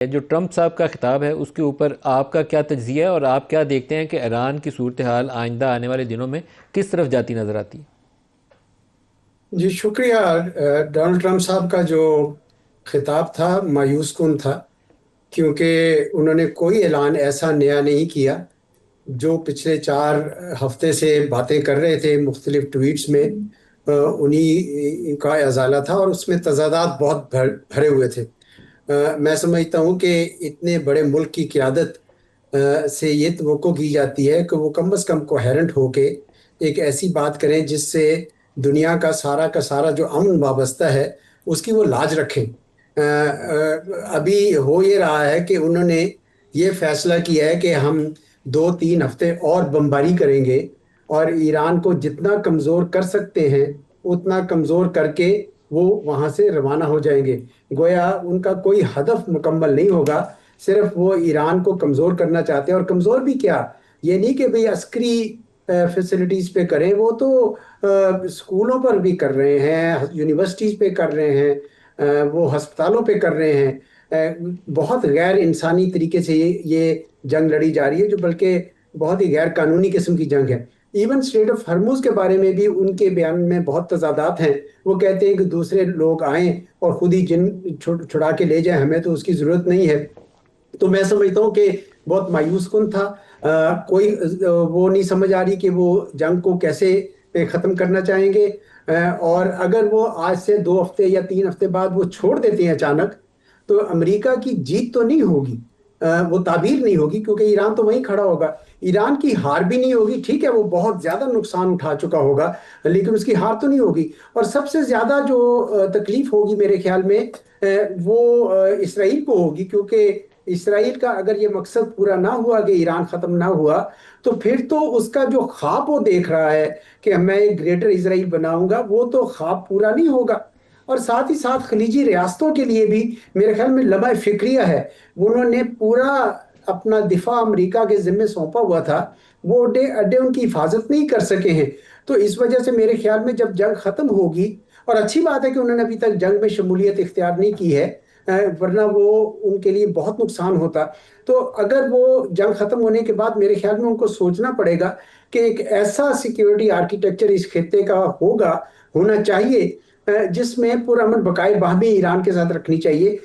جو ٹرمپ صاحب کا خطاب ہے اس کے اوپر آپ کا کیا تجزیہ ہے، اور آپ کیا دیکھتے ہیں کہ ایران کی صورتحال آئندہ آنے والے دنوں میں کس طرف جاتی نظر آتی ہے؟ جی شکریہ۔ ڈونلڈ ٹرمپ صاحب کا جو خطاب تھا مایوس کن تھا، کیونکہ انہوں نے کوئی اعلان ایسا نیا نہیں کیا۔ جو پچھلے 4 ہفتے سے باتیں کر رہے تھے مختلف ٹویٹس میں، انہی کا ازالہ تھا، اور اس میں تضادات بہت بھرے ہوئے تھے۔ میں سمجھتا ہوں کہ اتنے بڑے ملک کی قیادت سے یہ توقع کی جاتی ہے کہ وہ کم از کم کوہیرنٹ ہو کے ایک ایسی بات کریں جس سے دنیا کا سارا جو امن وابستہ ہے اس کی وہ لاج رکھیں۔ ابھی ہو یہ رہا ہے کہ انہوں نے یہ فیصلہ کیا ہے کہ ہم 2-3 ہفتے اور بمباری کریں گے، اور ایران کو جتنا کمزور کر سکتے ہیں اتنا کمزور کر کے وہ وہاں سے روانہ ہو جائیں گے۔ گویا ان کا کوئی ہدف مکمل نہیں ہوگا، صرف وہ ایران کو کمزور کرنا چاہتے ہیں۔ اور کمزور بھی کیا، یہ نہیں کہ بھئی عسکری فیسلٹیز پہ کریں، وہ تو اسکولوں پر بھی کر رہے ہیں، یونیورسٹیز پہ کر رہے ہیں، وہ ہسپتالوں پہ کر رہے ہیں۔ بہت غیر انسانی طریقے سے یہ جنگ لڑی جا رہی ہے، جو بلکہ بہت ہی غیر قانونی قسم کی جنگ ہے۔ ایون اسٹریٹ آف ہرموز کے بارے میں بھی ان کے بیان میں بہت تضادات ہیں۔ وہ کہتے ہیں کہ دوسرے لوگ آئیں اور خود ہی جن چھڑا کے لے جائیں، ہمیں تو اس کی ضرورت نہیں ہے۔ تو میں سمجھتا ہوں کہ بہت مایوس کن تھا۔ کوئی وہ نہیں سمجھ آ رہی کہ وہ جنگ کو کیسے ختم کرنا چاہیں گے۔ اور اگر وہ آج سے 2 ہفتے یا 3 ہفتے بعد وہ چھوڑ دیتے ہیں اچانک، تو امریکہ کی جیت تو نہیں ہوگی، وہ تعبیر نہیں ہوگی، کیونکہ ایران تو وہیں کھڑا ہوگا۔ ایران کی ہار بھی نہیں ہوگی، ٹھیک ہے وہ بہت زیادہ نقصان اٹھا چکا ہوگا، لیکن اس کی ہار تو نہیں ہوگی۔ اور سب سے زیادہ جو تکلیف ہوگی میرے خیال میں وہ اسرائیل کو ہوگی، کیونکہ اسرائیل کا اگر یہ مقصد پورا نہ ہوا کہ ایران ختم نہ ہوا، تو پھر تو اس کا جو خواب وہ دیکھ رہا ہے کہ میں ایک گریٹر اسرائیل بناؤں گا، وہ تو خواب پورا نہیں ہوگا۔ اور ساتھ ہی ساتھ خلیجی ریاستوں کے لیے بھی میرے خیال میں لمحہ فکریہ ہے۔ انہوں نے پورا اپنا دفاع امریکہ کے ذمہ سونپا ہوا تھا، وہ اڈے اڈے ان کی حفاظت نہیں کر سکے ہیں۔ تو اس وجہ سے میرے خیال میں جب جنگ ختم ہوگی، اور اچھی بات ہے کہ انہوں نے ابھی تک جنگ میں شمولیت اختیار نہیں کی ہے، ورنہ وہ ان کے لیے بہت نقصان ہوتا۔ تو اگر وہ جنگ ختم ہونے کے بعد میرے خیال میں ان کو سوچنا پڑے گا کہ ایک ایسا سیکیورٹی آرکیٹیکچر اس خطے کا ہونا چاہیے جس میں پرامن بقائے باہمی ایران کے ساتھ رکھنی چاہیے۔